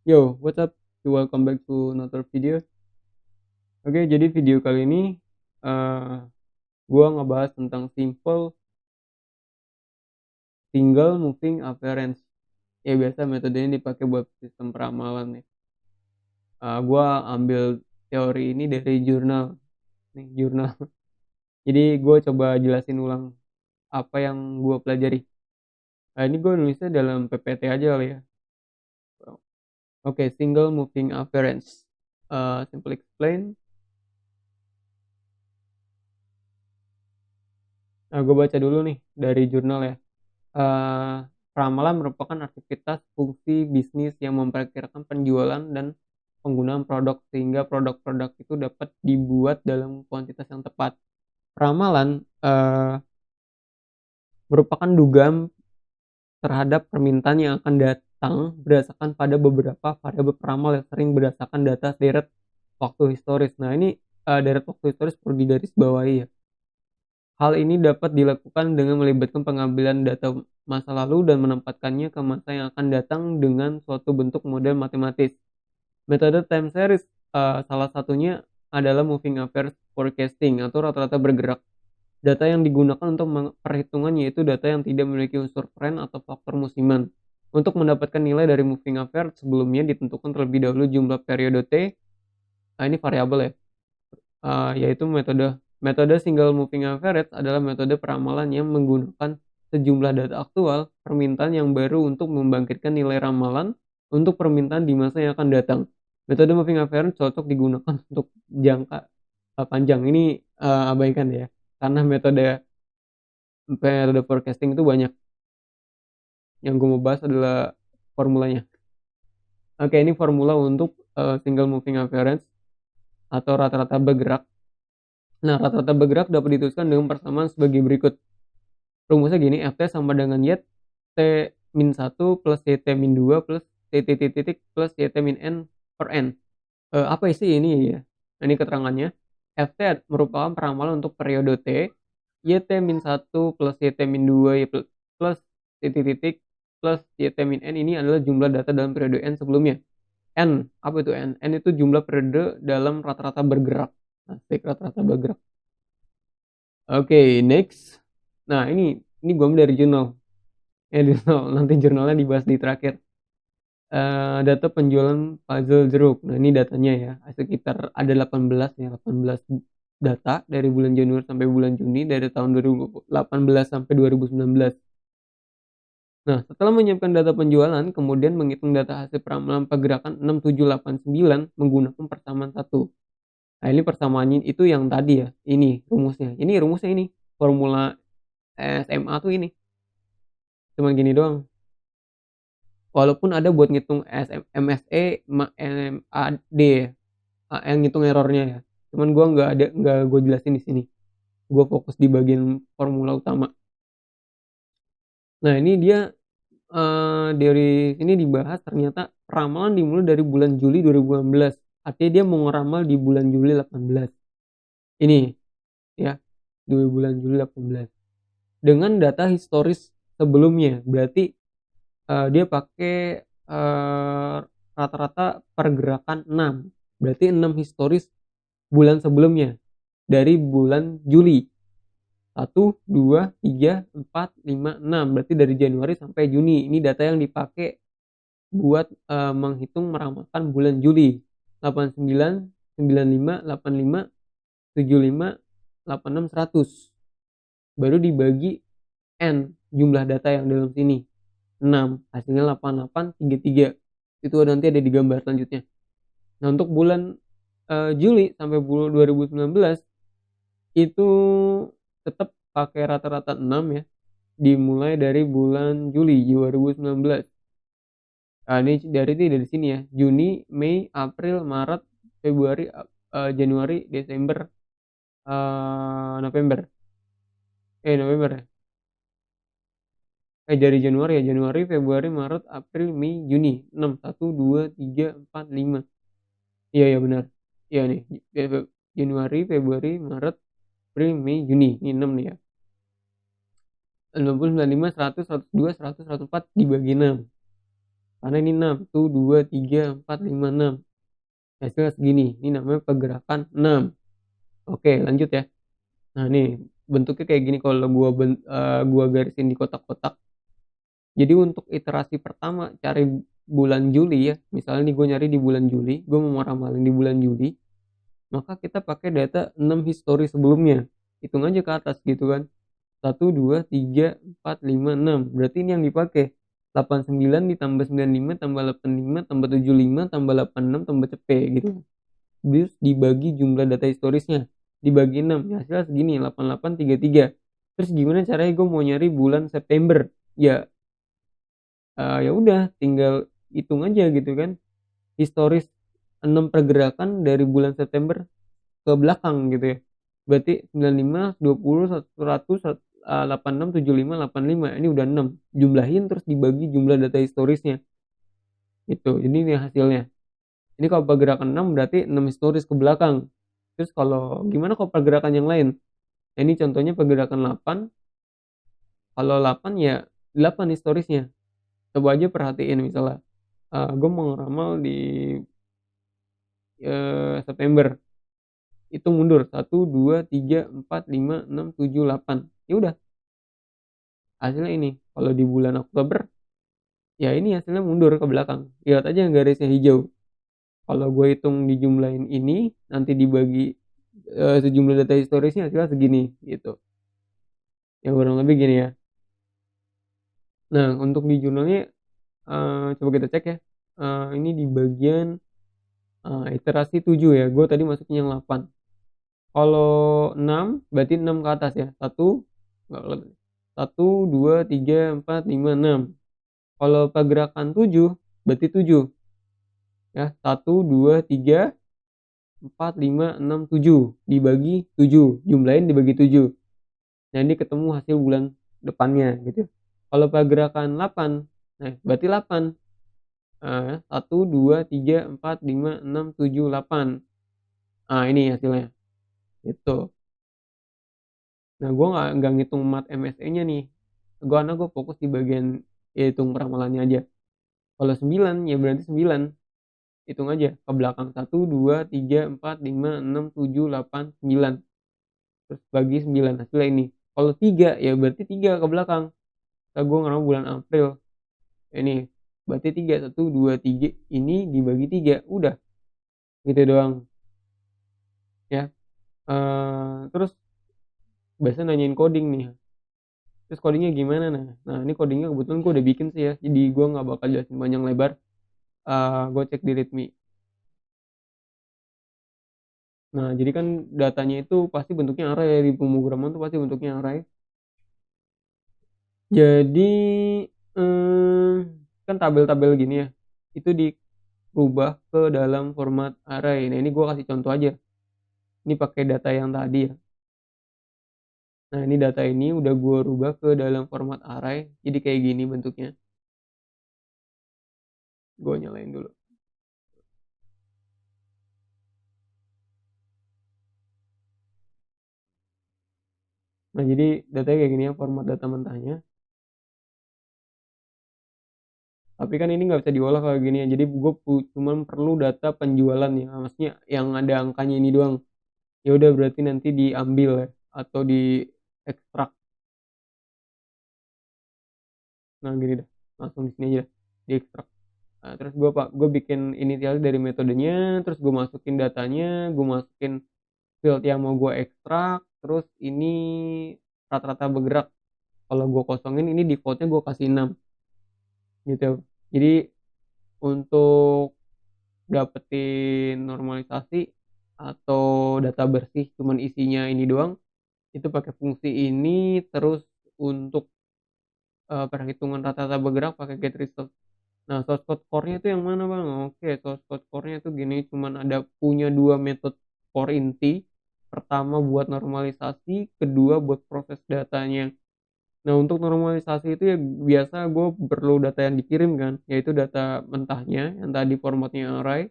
Yo, what's up? Welcome back to another video. Oke, jadi video kali ini eh gua ngebahas tentang simple single moving average. Ya biasa metode ini dipakai buat sistem peramalan nih. Gua ambil teori ini dari jurnal nih, jurnal. Jadi gua coba jelasin ulang apa yang gua pelajari. Ini gua nulisnya dalam PPT aja kali ya. Oke, single moving average. Simple explain. Gue baca dulu nih dari jurnal ya. Eh, Ramalan merupakan aktivitas fungsi bisnis yang memperkirakan penjualan dan penggunaan produk sehingga produk-produk itu dapat dibuat dalam kuantitas yang tepat. Ramalan merupakan dugaan terhadap permintaan yang akan datang berdasarkan pada beberapa variabel peramal yang sering berdasarkan data deret waktu historis. Nah, ini deret waktu historis perlu digarisbawahi ya. Hal ini dapat dilakukan dengan melibatkan pengambilan data masa lalu dan menempatkannya ke masa yang akan datang dengan suatu bentuk model matematis. Metode time series salah satunya adalah moving average forecasting atau rata-rata bergerak. Data yang digunakan untuk perhitungan yaitu data yang tidak memiliki unsur tren atau faktor musiman. Untuk mendapatkan nilai dari moving average sebelumnya ditentukan terlebih dahulu jumlah periode T, ini variabel ya, yaitu metode metode single moving average adalah metode peramalan yang menggunakan sejumlah data aktual permintaan yang baru untuk membangkitkan nilai ramalan untuk permintaan di masa yang akan datang. Metode moving average cocok digunakan untuk jangka panjang. Ini abaikan ya, karena metode metode forecasting itu banyak. Yang gue mau bahas adalah formulanya. Oke, ini formula untuk single moving average atau rata-rata bergerak. Nah, rata-rata bergerak dapat dituliskan dengan persamaan sebagai berikut. Rumusnya gini, Ft sama dengan Y T min 1 plus YT min 2 plus TT titik plus YT min N per N. Apa sih ini ya? Nah, ini keterangannya. Ft merupakan peramalan untuk periode T, YT min 1 plus YT min 2 plus TT titik plus YT min N ini adalah jumlah data dalam periode N sebelumnya. N, apa itu N? N itu jumlah periode dalam rata-rata bergerak. Nah, rata-rata bergerak. Oke, next. Nah, ini gue ambil dari jurnal. Ya, di jurnal. Nanti jurnalnya dibahas di terakhir. Data penjualan puzzle jeruk. Nah, ini datanya ya. Sekitar ada 18 ya, 18 data dari bulan Januari sampai bulan Juni dari tahun 2018 sampai 2019. Nah, setelah menyiapkan data penjualan, kemudian menghitung data hasil peramalan pergerakan 6789 menggunakan persamaan satu. Nah, ini persamaannya itu yang tadi ya. Ini rumusnya. Ini rumusnya ini. Formula SMA tuh ini. Cuma gini doang. Walaupun ada buat ngitung MSE, MAD ya, yang ngitung errornya ya. Cuman gue nggak gue jelasin di sini. Gue fokus di bagian formula utama. Nah, ini dia dari sini dibahas ternyata ramalan dimulai dari bulan Juli 2018. Artinya dia mau ngeramal di bulan Juli 18. Ini ya, di bulan Juli 18. Dengan data historis sebelumnya. Berarti dia pakai rata-rata pergerakan 6. Berarti 6 historis bulan sebelumnya dari bulan Juli. 1, 2, 3, 4, 5, 6. Berarti dari Januari sampai Juni. Ini data yang dipakai buat menghitung meramalkan bulan Juli. 89, 95, 85, 75, 86, 100. Baru dibagi N jumlah data yang dalam sini. 6, hasilnya 88, 33. Itu nanti ada di gambar selanjutnya. Nah, untuk bulan Juli sampai bulan 2019 itu tetap pakai rata-rata 6 ya. Dimulai dari bulan Juli 2019. Nah, ini dari sini ya. Juni, Mei, April, Maret, Februari, Januari, Desember, November. November ya. Dari Januari ya. Januari, Februari, Maret, April, Mei, Juni. 6, 1, 2, 3, 4, 5. Iya, ya benar. Iya nih. Januari, Februari, Maret, April, Mei, Juni. Ini 6 nih ya. 60, 95, 100, 102, 100, 104 dibagi 6. karena ini 6, 1, 2, 3, 4, 5, 6. Hasilnya segini, ini namanya pergerakan 6. Oke, lanjut ya. Nah, nih bentuknya kayak gini kalau gua garisin di kotak-kotak. Jadi untuk iterasi pertama cari bulan Juli ya, misalnya nih gue nyari di bulan Juli, gue mau ramalin di bulan Juli, maka kita pakai data 6 histori sebelumnya. Hitung aja ke atas gitu kan. 1, 2, 3, 4, 5, 6. Berarti ini yang dipakai. 89 ditambah 95 tambah 85 tambah 75 tambah 86 tambah cepet gitu. Terus dibagi jumlah data historisnya. Dibagi 6. Ya hasilnya segini 8833. Terus gimana caranya gue mau nyari bulan September? Ya ya udah tinggal hitung aja gitu kan. Historis 6 pergerakan dari bulan September ke belakang gitu ya. Berarti 95, 20, 100, 86, 75, 85. Ini udah 6. Jumlahin terus dibagi jumlah data historisnya. Itu. Ini nih hasilnya. Ini kalau pergerakan 6 berarti 6 historis ke belakang. Terus kalau gimana kalau pergerakan yang lain? Nah, ini contohnya pergerakan 8. Kalau 8 ya 8 historisnya. Coba aja perhatiin misalnya. Gue mau ngeramal di September. Itu mundur 1, 2, 3, 4, 5, 6, 7, 8. Ya udah, hasilnya ini. Kalau di bulan Oktober, ya ini hasilnya mundur ke belakang. Lihat aja yang garisnya hijau. Kalau gue hitung dijumlahin ini, nanti dibagi sejumlah data historisnya hasilnya segini gitu. Ya kurang lebih gini ya. Nah, untuk di jurnalnya coba kita cek ya. Ini di bagian iterasi 7 ya. Gue tadi masukin yang 8. Kalau 6 berarti 6 ke atas ya. 1 1, 2, 3, 4, 5, 6. Kalau pergerakan 7 berarti 7 ya. 1, 2, 3, 4, 5, 6, 7 dibagi 7, jumlahin dibagi 7. Nah, ini ketemu hasil bulan depannya gitu. Kalau pergerakan 8, nah berarti 8. 1, 2, 3, 4, 5, 6, 7, 8. Nah, ini hasilnya. Itu. Nah, gue nggak ngitung mat MSE-nya nih. Gue fokus di bagian hitung peramalannya aja. Kalau 9 ya berarti 9. Hitung aja ke belakang. 1, 2, 3, 4, 5, 6, 7, 8, 9. Terus bagi 9 hasilnya ini. Kalau 3 ya berarti 3 ke belakang. Nah, gue ngeramal bulan April. Ini berarti 3, 1, 2, 3. Ini dibagi 3. Udah. Gitu doang. Ya. Terus biasa nanyain coding nih. Terus codingnya gimana nah ini codingnya kebetulan gue udah bikin sih ya, jadi gue nggak bakal jelasin panjang lebar. Gue cek di readme. Nah, jadi kan datanya itu pasti bentuknya array ya, di pemrograman tuh pasti bentuknya array. Jadi kan tabel-tabel gini ya, itu dirubah ke dalam format array. Nah, ini gue kasih contoh aja, ini pakai data yang tadi ya. Nah, ini data ini udah gue rubah ke dalam format array, jadi kayak gini bentuknya. Gue nyalain dulu. Nah, jadi datanya kayak gini ya, format data mentahnya. Tapi kan ini nggak bisa diolah kayak gini ya. Jadi gue cuma perlu data penjualan ya. Maksudnya yang ada angkanya ini doang. Ya udah berarti nanti diambil ya atau diekstrak. Nah, gini dah. Langsung di sini aja diekstrak. Nah, terus gue bikin initial dari metodenya, terus gue masukin datanya, gue masukin field yang mau gue ekstrak, terus ini rata-rata bergerak. Kalau gue kosongin ini defaultnya gue kasih 6 gitu. Jadi untuk dapetin normalisasi atau data bersih cuman isinya ini doang, itu pakai fungsi ini. Terus untuk perhitungan rata-rata bergerak pakai get result. Nah, source code core-nya itu yang mana bang? Oke, source code core-nya itu gini, cuman ada punya dua metode core inti. Pertama buat normalisasi, kedua buat proses datanya. Nah, untuk normalisasi itu ya biasa gue perlu data yang dikirim kan, yaitu data mentahnya yang tadi formatnya array.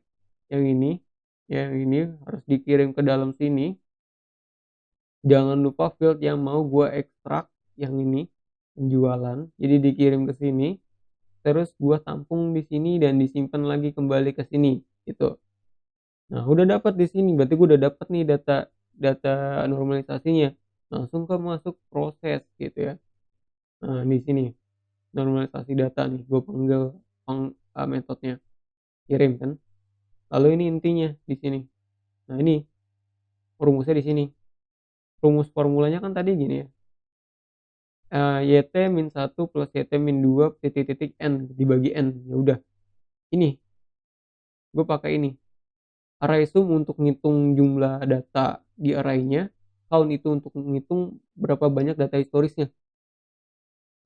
Yang ini harus dikirim ke dalam sini. Jangan lupa field yang mau gue ekstrak yang ini penjualan, jadi dikirim ke sini. terus gue tampung di sini dan disimpan lagi kembali ke sini gitu. Nah, udah dapat di sini, berarti gue udah dapat nih data data normalisasinya. Langsung ke masuk proses gitu ya. Nah, di sini normalisasi data nih, gue panggil metodenya kirim kan. Lalu ini intinya di sini. Nah, ini rumusnya di sini. Rumus formulanya kan tadi gini ya. YT min 1 plus YT min 2 titik-titik N dibagi N. Ya udah. Ini gue pakai ini. Array sum untuk ngitung jumlah data di arraynya, count itu untuk menghitung berapa banyak data historisnya.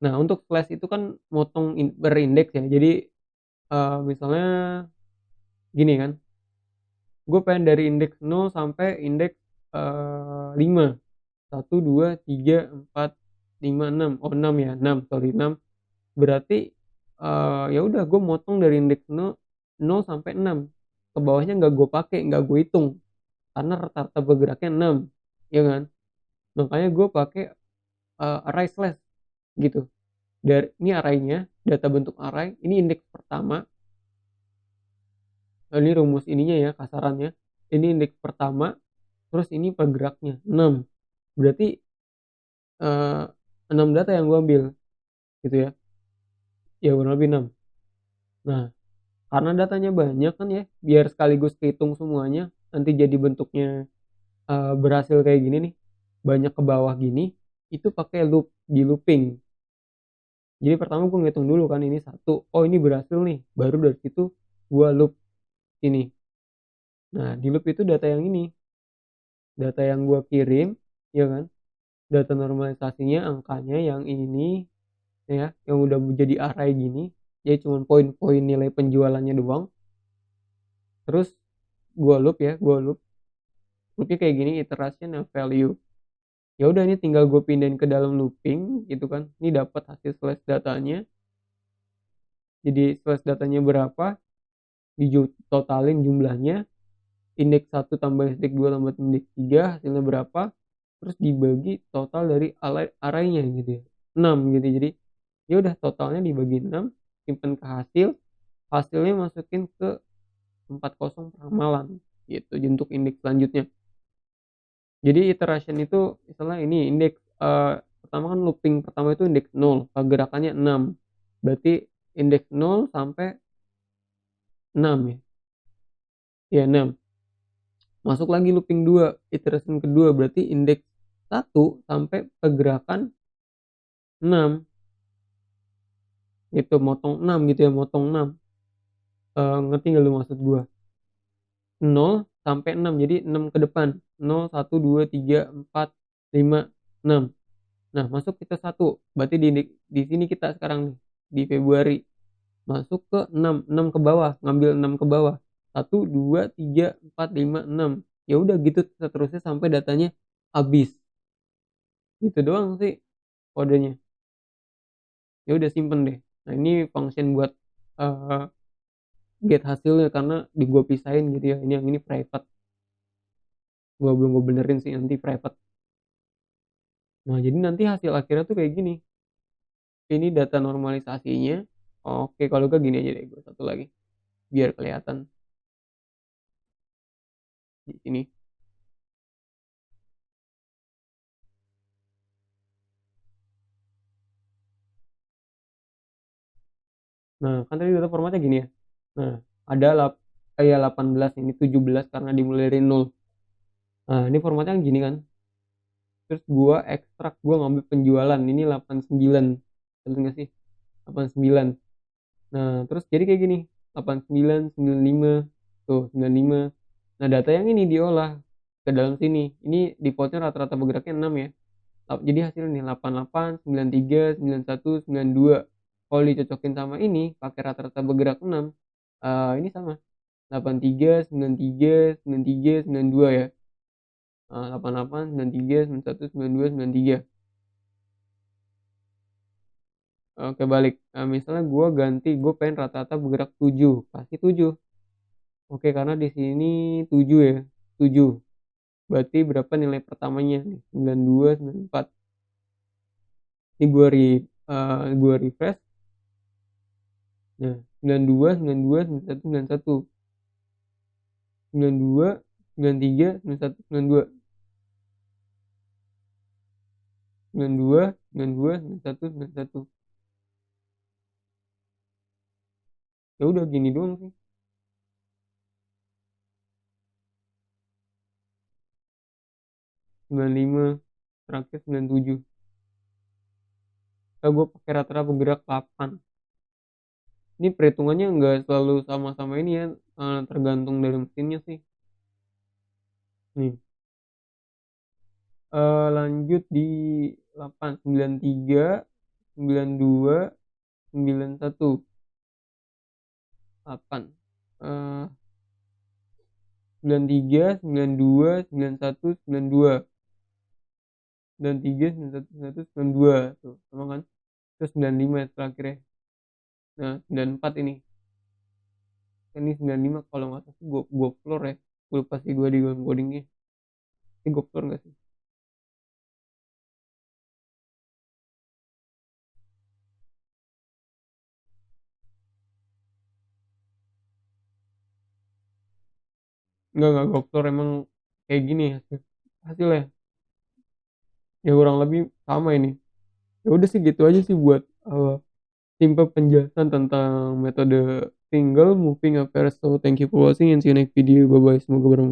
Nah, untuk slash itu kan motong berindeks ya. Jadi misalnya gini kan, gue pengen dari indeks 0 sampai indeks 5. 1, 2, 3, 4, 5, 6. Oh 6 ya, 6, sorry 6. Berarti ya udah gue motong dari indeks 0 sampai 6. Ke bawahnya nggak gue pakai, nggak gue hitung. Karena rata-rata bergeraknya 6, ya kan? Makanya gue pakai array slash gitu. Dari ini arraynya, data bentuk array, ini indeks pertama. Ini rumus ininya ya kasarannya. Ini indeks pertama, terus ini pergeraknya 6. Berarti 6 data yang gue ambil gitu ya. Ya kurang lebih 6. Nah, karena datanya banyak kan ya, biar sekaligus kehitung semuanya, nanti jadi bentuknya berhasil kayak gini nih, banyak ke bawah gini, itu pakai loop, di looping. Jadi pertama gue ngitung dulu kan, ini 1, oh ini berhasil nih, baru dari situ gue loop ini. Nah, di loop itu data yang ini, data yang gue kirim, ya kan, data normalisasinya angkanya yang ini ya, yang udah jadi array gini, jadi cuma poin-poin nilai penjualannya doang. Terus gue loop ya, loopnya kayak gini, iteration and value. Ya udah, ini tinggal gue pindahin ke dalam looping gitu kan. Ini dapat hasil slash datanya. Jadi slash datanya berapa, totalin jumlahnya, indeks 1 tambah indeks 2 tambah indeks 3 hasilnya berapa, terus dibagi total dari arraynya gitu ya, 6 gitu. Jadi ya udah, totalnya dibagi 6, simpen ke hasilnya masukin ke 40 peramalan gitu untuk indeks selanjutnya. Jadi iteration itu misalnya ini indeks pertama kan, looping pertama itu indeks 0, pergerakannya 6. Berarti indeks 0 sampai 6 ya. Ya 6. Masuk lagi looping 2, iteration kedua, berarti indeks 1 sampai pergerakan 6. Itu motong 6 gitu ya, motong 6. Ngerti enggak lu maksud gua? 0 sampai 6, jadi 6 ke depan. 0, 1, 2, 3, 4, 5, 6. Nah, masuk kita 1. Berarti di sini kita sekarang nih, di Februari. Masuk ke 6, 6 ke bawah, ngambil 6 ke bawah. 1, 2, 3, 4, 5, 6. Ya udah gitu seterusnya sampai datanya habis. Gitu doang sih kodenya. Ya udah, simpen deh. Nah, ini function buat get hasilnya, karena di gua pisahin gitu ya. Ini yang ini private. Gua belum gue benerin sih, nanti private. Nah, jadi nanti hasil akhirnya tuh kayak gini. Ini data normalisasinya. Oke, kalau gak gini aja deh, gue satu lagi biar kelihatan di sini. Nah, kan tadi data formatnya gini ya. Nah, ada kayak 18, ini 17 karena dimulai dari 0. Nah, ini formatnya gini kan. Terus gua ekstrak, gua ngambil penjualan, ini 89. Betul nggak sih? 89. Nah, terus jadi kayak gini. 89, 95, tuh 95. Nah, data yang ini diolah ke dalam sini. Ini defaultnya rata-rata bergeraknya 6 ya. Jadi hasilnya nih 88, 93, 91, 92. Kalau dicocokin sama ini pakai rata-rata bergerak 6, ini sama 83, 93, 93, 92 ya. 88, 93, 91, 92, 93. Oke, balik. Misalnya gue ganti, gue pengen rata-rata bergerak 7, pasti 7. Oke, karena di sini 7 ya, 7. Berarti berapa nilai pertamanya nih? 92, 94. Ini gue refresh. Nah, 92, 92, 91, 91. 92, 93, 91, 92. 92, 92, 91, 91. Ya udah gini doang sih. 95, terakhir 97. Gue pakai rata-rata bergerak 8. Ini perhitungannya nggak selalu sama-sama ini ya, tergantung dari mesinnya sih. Nih, lanjut di 8, 93, 92, 91, 8. Eh, 93, 92, 91, 92. 93, 91, 91, 92. Tuh, sama kan? Terus 95 ya terakhir ya. Nah, 94 ini. Ini 95 kalau nggak salah gue floor ya. Gue lupa sih gue di codingnya. Ini gue floor nggak sih? Enggak gue floor emang kayak gini hasilnya. Ya kurang lebih sama ini. Ya udah sih gitu aja sih buat simple penjelasan tentang metode single moving affairs. So thank you for watching and see you next video. Bye bye. Semoga bermanfaat.